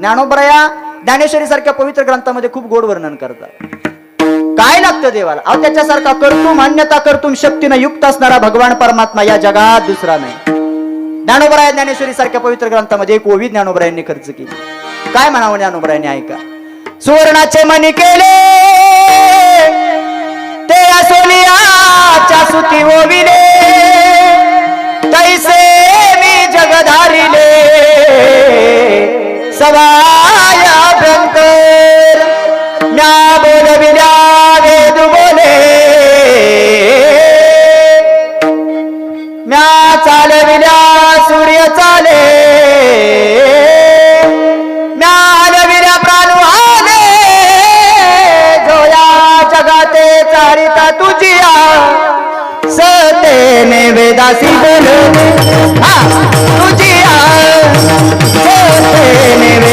ज्ञानोबराया ज्ञानेश्वरी सारख्या पवित्र ग्रंथामध्ये खूप गोड वर्णन करतात. काय लागतं देवाला? अहो त्याच्यासारखा कर्तुम अन्यथा कर्तुम शक्तीनं युक्त असणारा भगवान परमात्मा या जगात दुसरा नाही. ज्ञानोबराया ज्ञानेश्वरी सारख्या पवित्र ग्रंथामध्ये एक ओवी ज्ञानोबरायांनी खर्च केली. काय म्हणावं ज्ञानोबरायांनी ऐका. सुवर्णाचे मणी केले ते सोनियाच्या सुती ओविले तैसे मी जगधारिले सवायाभ्यंतर म्या बोलविल्या वेद बोले म्या चालविल्या सूर्य चाले म्या हलविल्या प्राण आले जोया जगाते चारिता तुझिया सतेने वेदासी बोलले तुझिया सतेने